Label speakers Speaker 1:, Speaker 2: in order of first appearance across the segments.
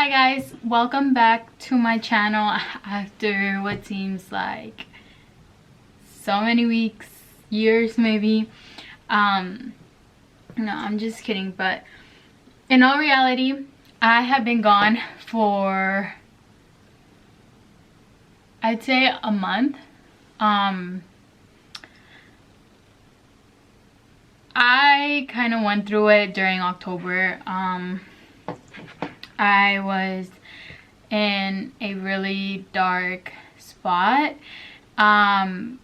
Speaker 1: Hi guys, welcome back to my channel after what seems like so many weeks, years maybe. No, I'm just kidding, but in all reality, I have been gone for, I'd say, a month. I kind of went through it during October. I was in a really dark spot, and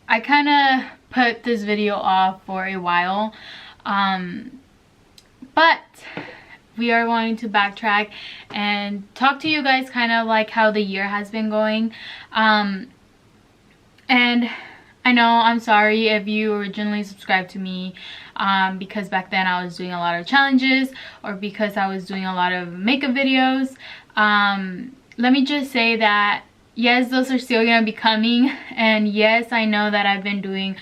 Speaker 1: I kind of put this video off for a while, but we are going to backtrack and talk to you guys kind of like how the year has been going. And I know, I'm sorry if you originally subscribed to me because back then I was doing a lot of challenges, or because I was doing a lot of makeup videos. Let me just say that yes, those are still gonna be coming, and yes, I know that I've been doing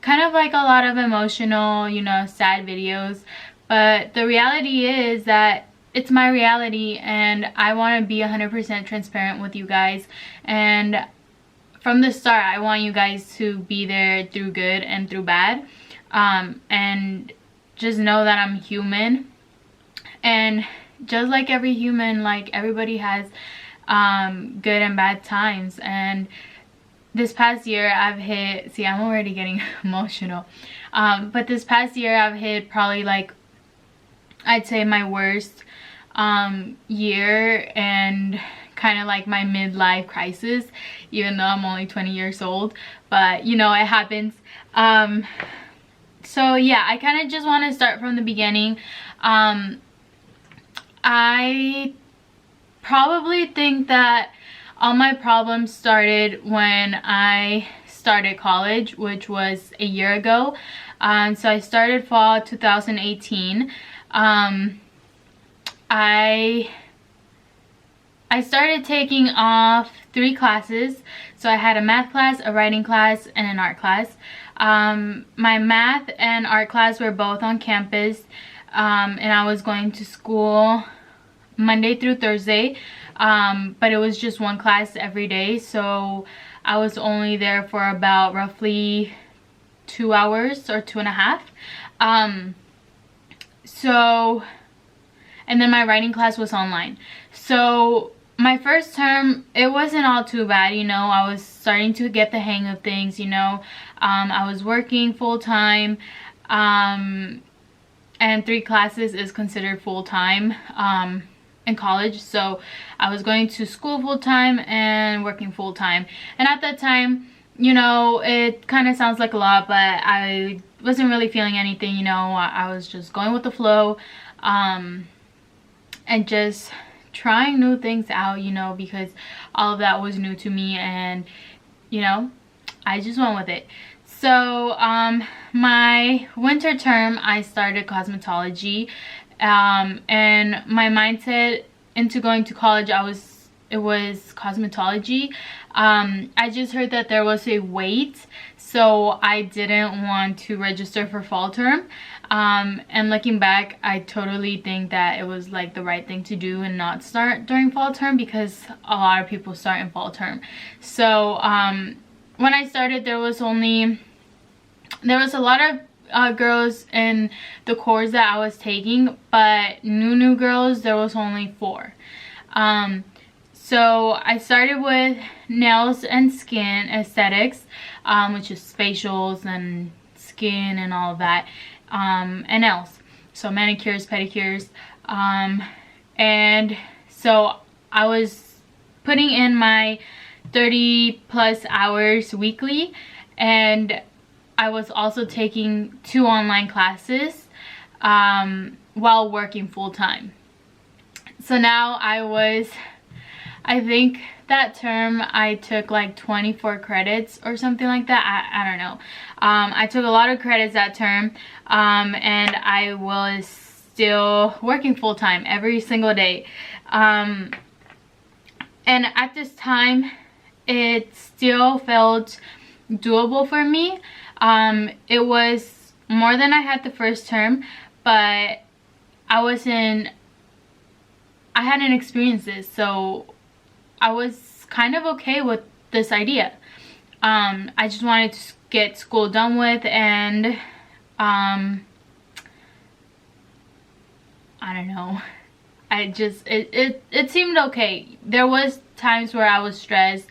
Speaker 1: kind of like a lot of emotional, you know, sad videos, but the reality is that it's my reality, and I want to be 100% transparent with you guys. And from the start, I want you guys to be there through good and through bad, and just know that I'm human, and just like every human, like everybody has good and bad times. And this past year I've hit, see, I'm already getting emotional, but this past year I've hit probably, like, I'd say my worst year, and kind of like my midlife crisis, even though I'm only 20 years old, but you know, it happens. So yeah, I kind of just want to start from the beginning. I probably think that all my problems started when I started college, which was a year ago. So I started fall 2018. I started taking off 3 classes. So I had a math class, a writing class, and an art class. My math and art class were both on campus, and I was going to school Monday through Thursday, but it was just one class every day, so I was only there for about roughly 2 hours or 2.5. And then my writing class was online. So my first term, it wasn't all too bad, you know. I was starting to get the hang of things, you know. I was working full-time, and 3 classes is considered full-time in college. So I was going to school full-time and working full-time. And at that time, you know, it kind of sounds like a lot, but I wasn't really feeling anything, you know. I was just going with the flow, and just trying new things out, you know, because all of that was new to me, and you know, I just went with it. So my winter term, I started cosmetology, and my mindset into going to college, it was cosmetology. I just heard that there was a wait, so I didn't want to register for fall term. And looking back, I totally think that it was like the right thing to do and not start during fall term, because a lot of people start in fall term. So when I started, there was a lot of girls in the course that I was taking, but new girls, there was only 4. So I started with nails and skin aesthetics, which is facials and skin and all of that, and nails, so manicures, pedicures, and so I was putting in my 30+ hours weekly, and I was also taking 2 online classes while working full-time. So now I think that term I took like 24 credits or something like that. I don't know. I took a lot of credits that term, and I was still working full-time every single day. And at this time, it still felt doable for me. It was more than I had the first term, but I wasn't I hadn't experienced this, so I was kind of okay with this idea. I just wanted to get school done with, and I don't know, it seemed okay. There was times where I was stressed,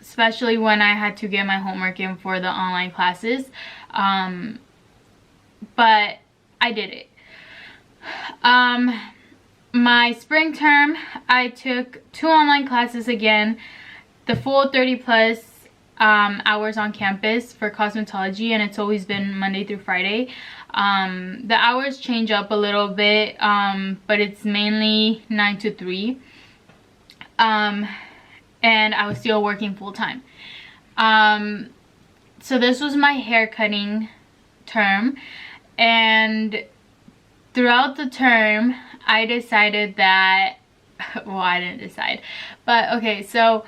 Speaker 1: especially when I had to get my homework in for the online classes, but I did it. My spring term, I took 2 online classes again, the full 30+ hours on campus for cosmetology, and it's always been Monday through Friday. The hours change up a little bit, but it's mainly 9 to 3, and I was still working full-time. So this was my hair cutting term, and throughout the term I decided that, well, I didn't decide, but okay, so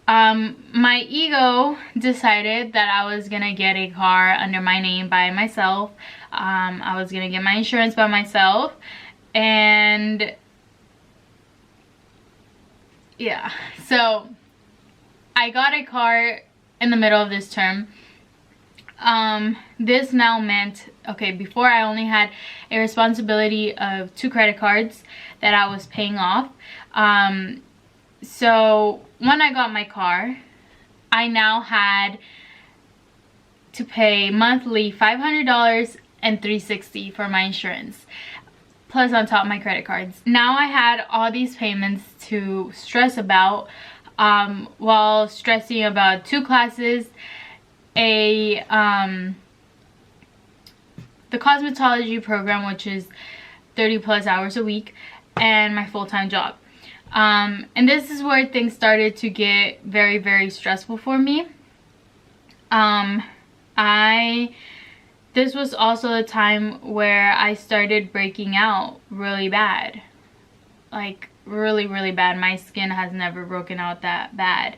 Speaker 1: my ego decided that I was gonna get a car under my name by myself. I was gonna get my insurance by myself, and yeah, so I got a car in the middle of this term. This now meant, okay, before I only had a responsibility of 2 credit cards that I was paying off. So when I got my car, I now had to pay monthly $500 and $360 for my insurance, plus on top my credit cards. Now I had all these payments to stress about, while stressing about 2 classes, the cosmetology program, which is 30+ hours a week, and my full-time job. And this is where things started to get very, very stressful for me. This was also a time where I started breaking out really bad, like really, really bad. My skin has never broken out that bad.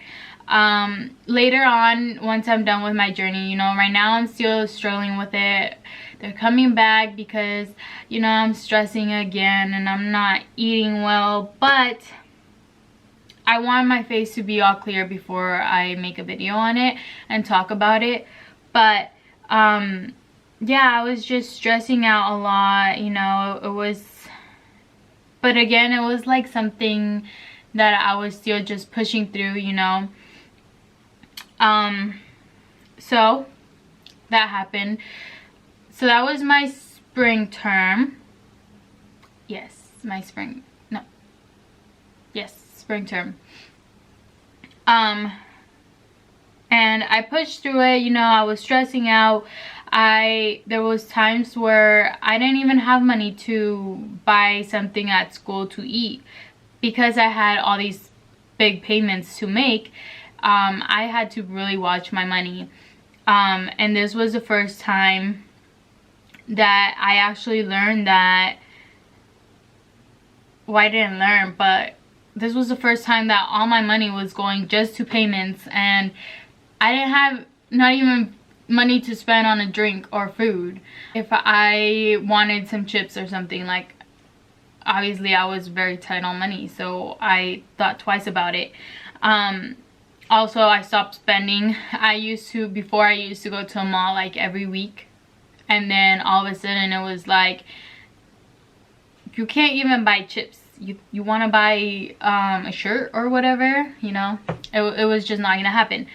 Speaker 1: Later on, once I'm done with my journey, you know, right now I'm still struggling with it. They're coming back because, you know, I'm stressing again and I'm not eating well, but I want my face to be all clear before I make a video on it and talk about it. But yeah, I was just stressing out a lot, you know. It was, but again, it was like something that I was still just pushing through, you know. So that happened. So that was my spring term. Yes, my spring, no, yes, spring term. And I pushed through it, you know. I was stressing out. There was times where I didn't even have money to buy something at school to eat because I had all these big payments to make. I had to really watch my money. And this was the first time that I actually learned that, well, I didn't learn, but this was the first time that all my money was going just to payments, and I didn't have not even money to spend on a drink or food. If I wanted some chips or something, like, obviously I was very tight on money, so I thought twice about it. Also, I stopped spending. Before I used to go to a mall like every week, and then all of a sudden it was like, you can't even buy chips. You want to buy a shirt or whatever, you know. It was just not gonna happen.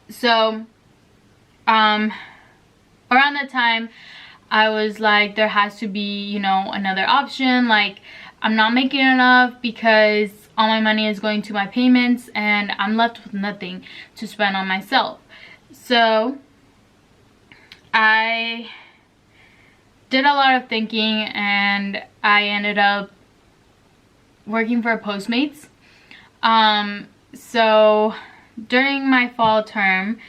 Speaker 1: So around that time, I was like, there has to be, you know, another option. Like, I'm not making enough because all my money is going to my payments and I'm left with nothing to spend on myself. So I did a lot of thinking, and I ended up working for Postmates. So during my fall term,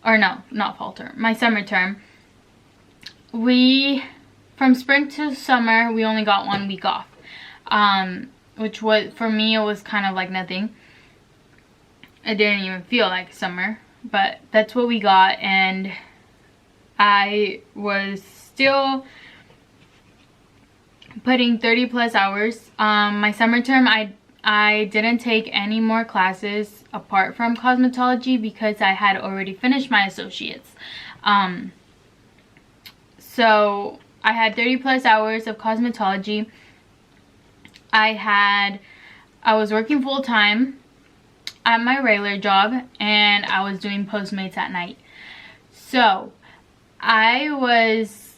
Speaker 1: or no, not fall term, my summer term, from spring to summer, we only got 1 week off, which was, for me, it was kind of like nothing. It didn't even feel like summer, but that's what we got. And I was still putting 30 plus hours. My summer term, I didn't take any more classes apart from cosmetology because I had already finished my associates. So I had 30 plus hours of cosmetology. I was working full-time at my regular job, and I was doing Postmates at night. So I was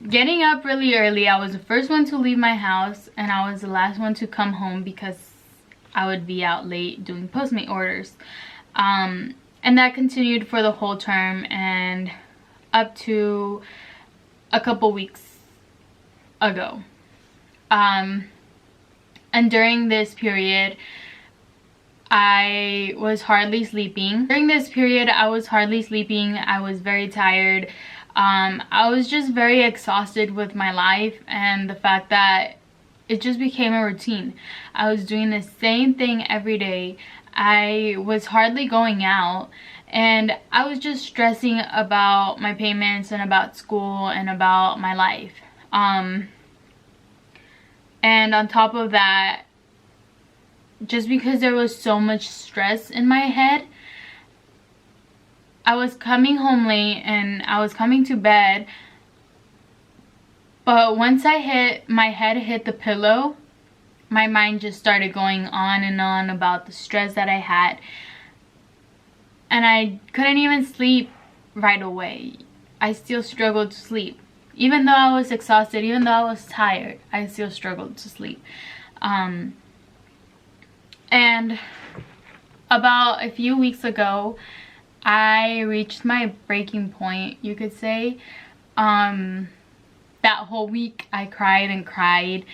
Speaker 1: getting up really early. I was the first one to leave my house, and I was the last one to come home because I would be out late doing Postmate orders. And that continued for the whole term and up to a couple weeks ago. And during this period, I was hardly sleeping. I was very tired. I was just very exhausted with my life and the fact that it just became a routine. I was doing the same thing every day. I was hardly going out, and I was just stressing about my payments and about school and about my life. And on top of that, just because there was so much stress in my head, I was coming home late and I was coming to bed, but once my head hit the pillow, my mind just started going on and on about the stress that I had, and I couldn't even sleep right away. I still struggled to sleep. Even though I was exhausted, even though I was tired, I still struggled to sleep. And about a few weeks ago, I reached my breaking point, you could say. That whole week I cried and cried.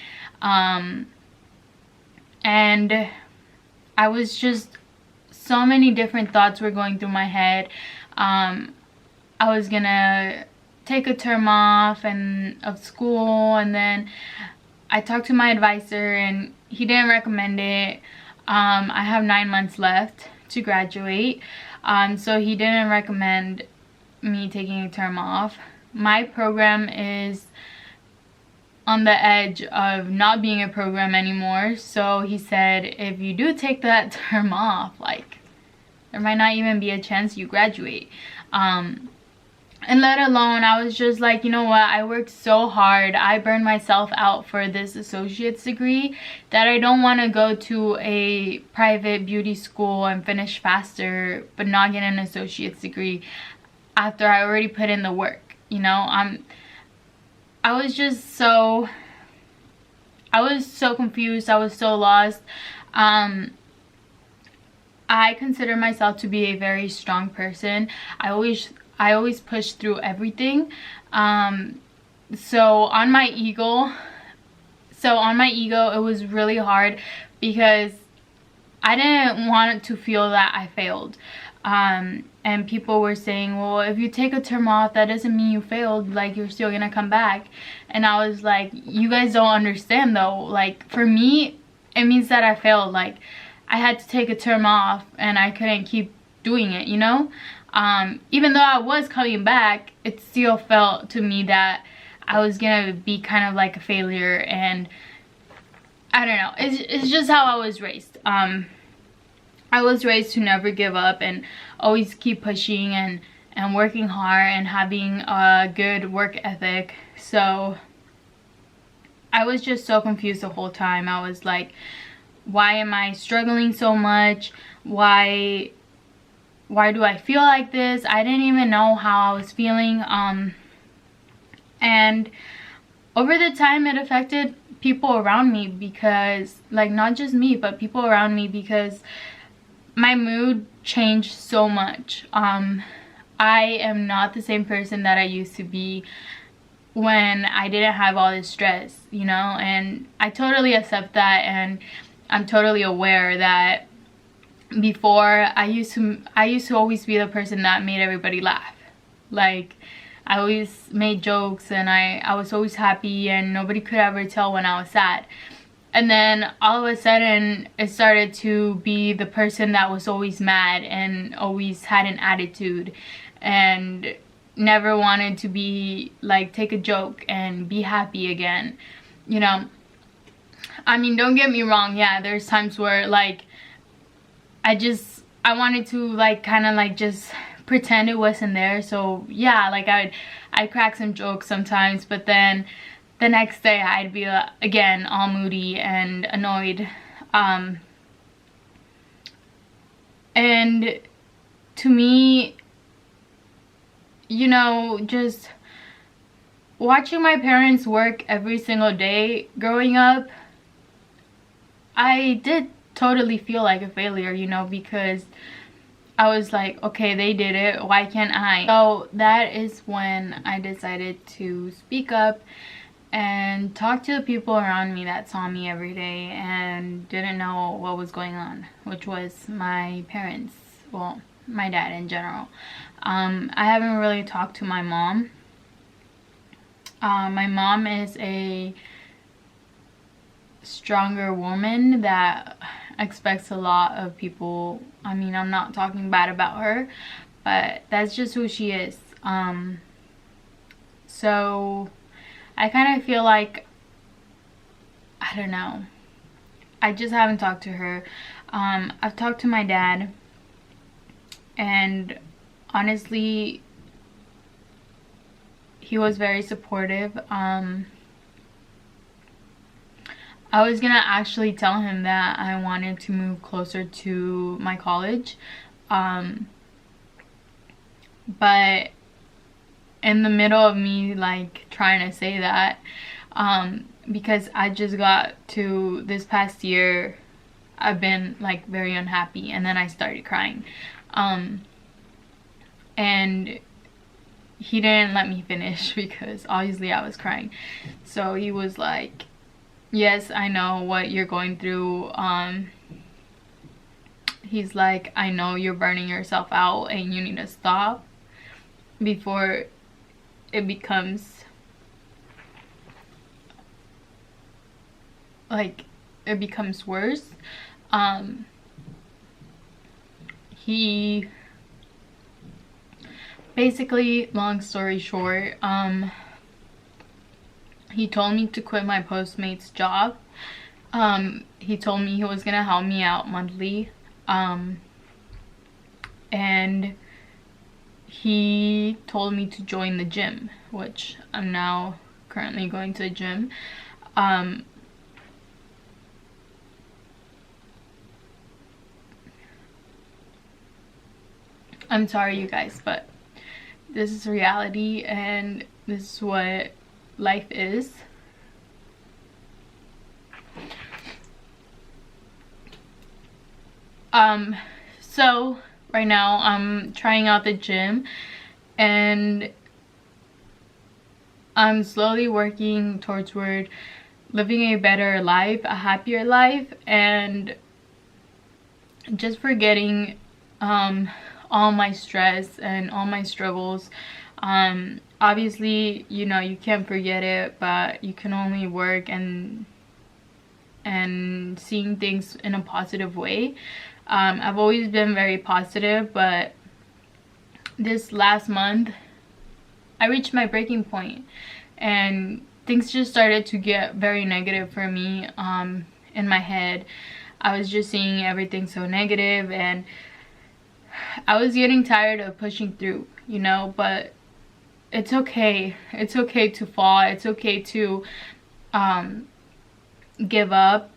Speaker 1: And I was just, so many different thoughts were going through my head. I was gonna take a term off of school, and then I talked to my advisor and he didn't recommend it. I have 9 months left to graduate, so he didn't recommend me taking a term off. My program is on the edge of not being a program anymore, so he said if you do take that term off, like, there might not even be a chance you graduate. And let alone, I was just like, you know what, I worked so hard, I burned myself out for this associate's degree, that I don't want to go to a private beauty school and finish faster but not get an associate's degree after I already put in the work, you know. I was so confused, I was so lost. I consider myself to be a very strong person. I always push through everything. So on my ego, it was really hard because I didn't want to feel that I failed. And people were saying, well, if you take a term off, that doesn't mean you failed, like, you're still gonna come back. And I was like, you guys don't understand though. Like, for me, it means that I failed. Like, I had to take a term off and I couldn't keep doing it, you know. Even though I was coming back, it still felt to me that I was gonna be kind of like a failure. And I don't know, it's just how I was raised. I was raised to never give up and always keep pushing and working hard and having a good work ethic. So I was just so confused the whole time. I was like, why am I struggling so much? Why do I feel like this? I didn't even know how I was feeling. And over the time, it affected people around me because, like, not just me, but people around me, because my mood changed so much. I am not the same person that I used to be when I didn't have all this stress, you know. And I totally accept that, and I'm totally aware that before I used to always be the person that made everybody laugh. Like, I always made jokes and I was always happy, and nobody could ever tell when I was sad. And then all of a sudden it started to be the person that was always mad and always had an attitude and never wanted to be like, take a joke and be happy again. you know, I mean, don't get me wrong, yeah, there's times where like I wanted to like kind of like just pretend it wasn't there. So yeah, like I'd crack some jokes sometimes, but then the next day I'd be again all moody and annoyed. And to me, you know, just watching my parents work every single day growing up, I did totally feel like a failure, you know, because I was like, okay, they did it, why can't I? So that is when I decided to speak up and talk to the people around me that saw me every day and didn't know what was going on, which was my parents, well, my dad in general. I haven't really talked to my mom. My mom is a stronger woman that expects a lot of people. I mean, I'm not talking bad about her, but that's just who she is. So I kind of feel like, I don't know, I just haven't talked to her. I've talked to my dad, and honestly, he was very supportive. I was gonna actually tell him that I wanted to move closer to my college, but in the middle of me like trying to say that, because I just got to this past year, I've been like very unhappy, and then I started crying, and he didn't let me finish because obviously I was crying. So he was like, yes, I know what you're going through. He's like, I know you're burning yourself out and you need to stop before it becomes like, it becomes worse. He basically, long story short, he told me to quit my Postmates job. He told me he was gonna help me out monthly, and he told me to join the gym, which I'm now currently going to the gym. I'm sorry you guys, but this is reality and this is what life is. So right now I'm trying out the gym, and I'm slowly working towards living a better life, a happier life, and just forgetting all my stress and all my struggles. Obviously, you know, you can't forget it, but you can only work and seeing things in a positive way. I've always been very positive, but this last month I reached my breaking point and things just started to get very negative for me. In my head, I was just seeing everything so negative, and I was getting tired of pushing through, you know. But it's okay. It's okay to fall. It's okay to give up,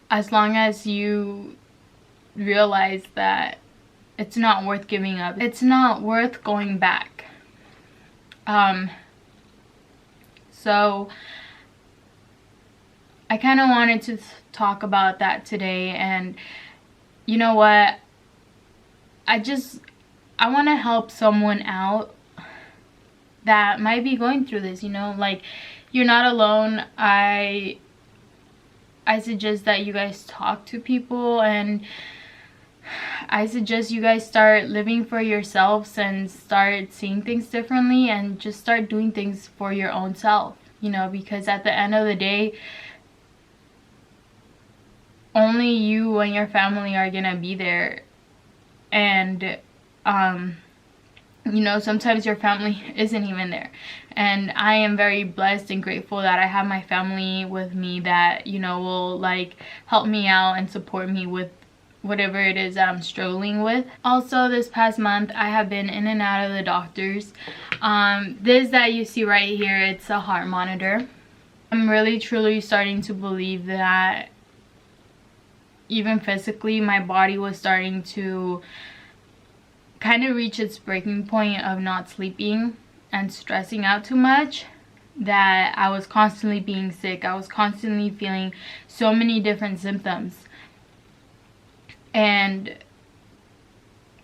Speaker 1: as long as you realize that it's not worth giving up. It's not worth going back. So I kind of wanted to talk about that today. And you know what, I want to help someone out that might be going through this, you know. Like, you're not alone. I suggest that you guys talk to people, and I suggest you guys start living for yourselves and start seeing things differently, and just start doing things for your own self, you know, because at the end of the day, only you and your family are gonna be there. And you know, sometimes your family isn't even there, And I am very blessed and grateful that I have my family with me that, you know, will like help me out and support me with whatever it is that I'm struggling with. Also, this past month I have been in and out of the doctors. This that you see right here, it's a heart monitor. I'm really truly starting to believe that even physically my body was starting to kind of reach its breaking point of not sleeping and stressing out too much, that I was constantly being sick. I was constantly feeling so many different symptoms, and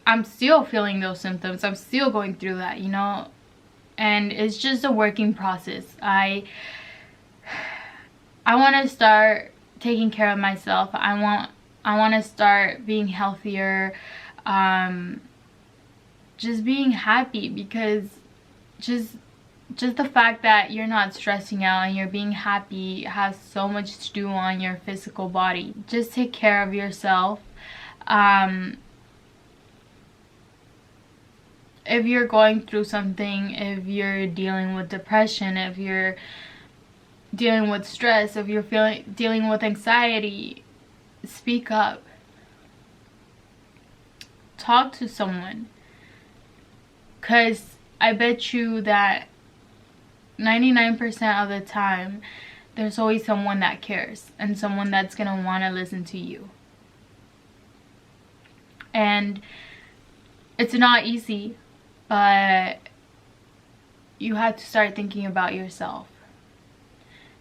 Speaker 1: I'm still feeling those symptoms. I'm still going through that, you know, and it's just a working process. I want to start taking care of myself. I want to start being healthier, just being happy, because just the fact that you're not stressing out and you're being happy has so much to do on your physical body. Just take care of yourself. If you're going through something, if you're dealing with depression, if you're dealing with stress, if you're dealing with anxiety, speak up. Talk to someone, because I bet you that 99% of the time there's always someone that cares and someone that's gonna want to listen to you. And it's not easy, but you have to start thinking about yourself,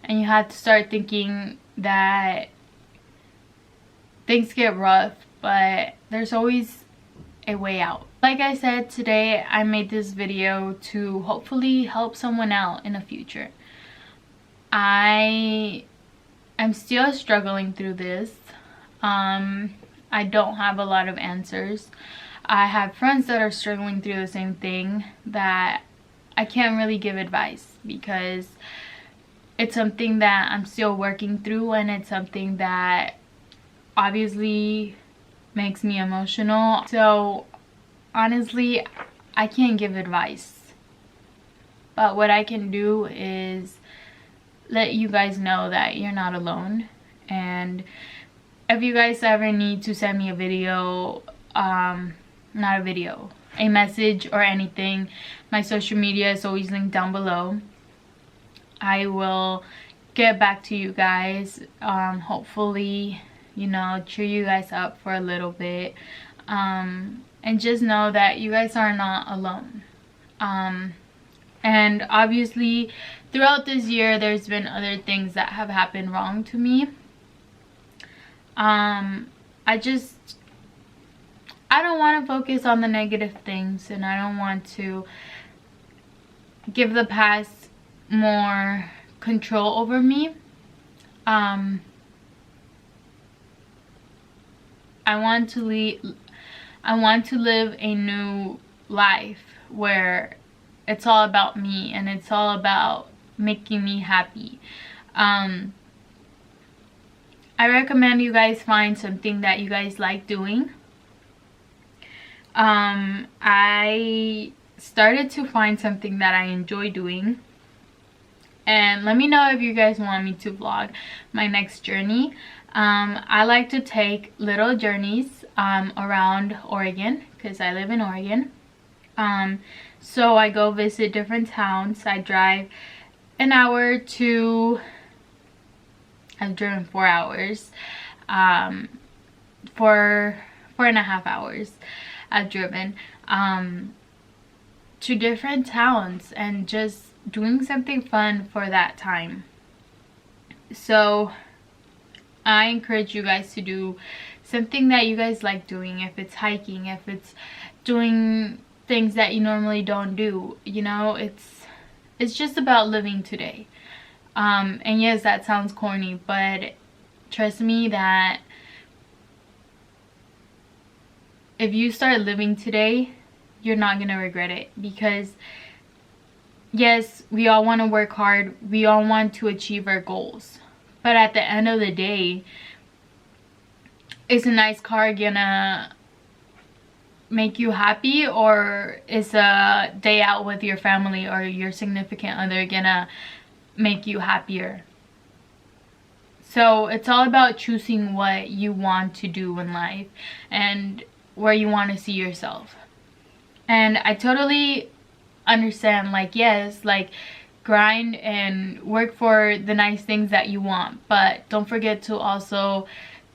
Speaker 1: and you have to start thinking that things get rough, but there's always a way out. Like I said, today I made this video to hopefully help someone out in the future. I am still struggling through this. I don't have a lot of answers. I have friends that are struggling through the same thing that I can't really give advice, because it's something that I'm still working through, and it's something that obviously makes me emotional. So honestly, I can't give advice, but what I can do is let you guys know that you're not alone. And if you guys ever need to send me a video, not a video, a message or anything, my social media is always linked down below. I will get back to you guys, hopefully, you know, cheer you guys up for a little bit, and just know that you guys are not alone. And obviously throughout this year there's been other things that have happened wrong to me. I don't want to focus on the negative things, and I don't want to give the past more control over me. I want to live a new life where it's all about me and it's all about making me happy. I recommend you guys find something that you guys like doing. I started to find something that I enjoy doing, and let me know if you guys want me to vlog my next journey. I like to take little journeys around Oregon, because I live in Oregon. So I go visit different towns. I drive an hour to, I've driven 4 hours, 4.5 hours I've driven to different towns, and just doing something fun for that time. So I encourage you guys to do something that you guys like doing. If it's hiking, if it's doing things that you normally don't do, you know, it's just about living today. And yes, that sounds corny, but trust me that if you start living today, you're not gonna regret it. Because yes, we all want to work hard, we all want to achieve our goals, but at the end of the day, is a nice car gonna make you happy, or is a day out with your family or your significant other gonna make you happier? So it's all about choosing what you want to do in life and where you want to see yourself. And I totally understand, like, yes, like, grind and work for the nice things that you want, but don't forget to also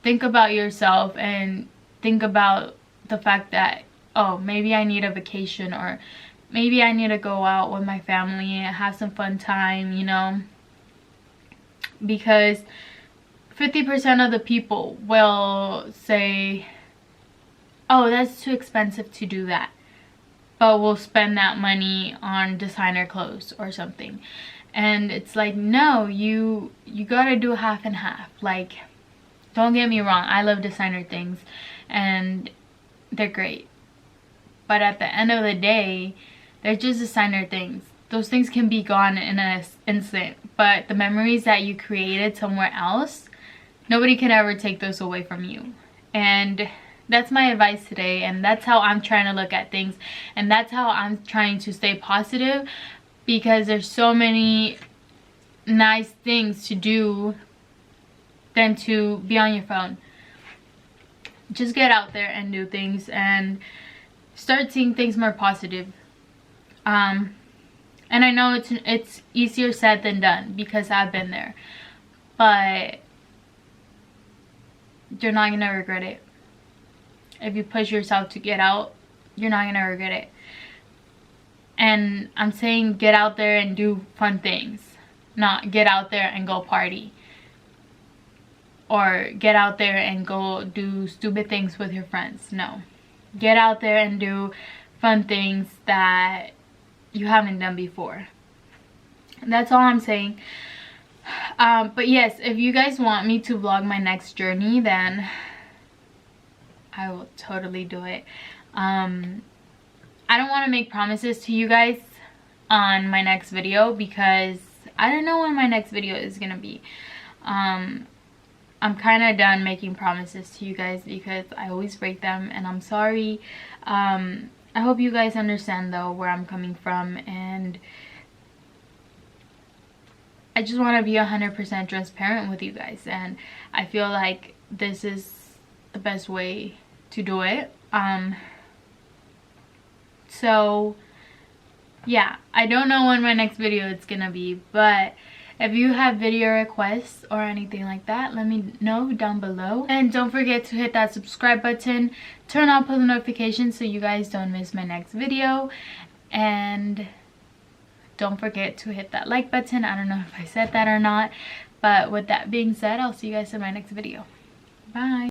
Speaker 1: think about yourself and think about the fact that, oh, maybe I need a vacation, or maybe I need to go out with my family and have some fun time, you know, because 50% of the people will say, oh, that's too expensive to do that, but we'll spend that money on designer clothes or something. And it's like, no, you gotta do half and half. Like, don't get me wrong, I love designer things and they're great, but at the end of the day, they're just designer things. Those things can be gone in an instant, but the memories that you created somewhere else, nobody can ever take those away from you. And that's my advice today, and that's how I'm trying to look at things, and that's how I'm trying to stay positive, because there's so many nice things to do than to be on your phone. Just get out there and do things and start seeing things more positive. And I know it's easier said than done, because I've been there, but you're not gonna regret it. If you push yourself to get out, you're not gonna regret it. And I'm saying get out there and do fun things, not get out there and go party, or get out there and go do stupid things with your friends. No, get out there and do fun things that you haven't done before. That's all I'm saying. But yes, if you guys want me to vlog my next journey, then I will totally do it. I don't want to make promises to you guys on my next video, because I don't know when my next video is gonna be. I'm kind of done making promises to you guys, because I always break them, and I'm sorry. I hope you guys understand though where I'm coming from, and I just want to be 100% transparent with you guys, and I feel like this is the best way to do it. So yeah, I don't know when my next video is gonna be, but if you have video requests or anything like that, let me know down below. And don't forget to hit that subscribe button, turn on post notifications so you guys don't miss my next video, and don't forget to hit that like button. I don't know if I said that or not, but with that being said, I'll see you guys in my next video. Bye.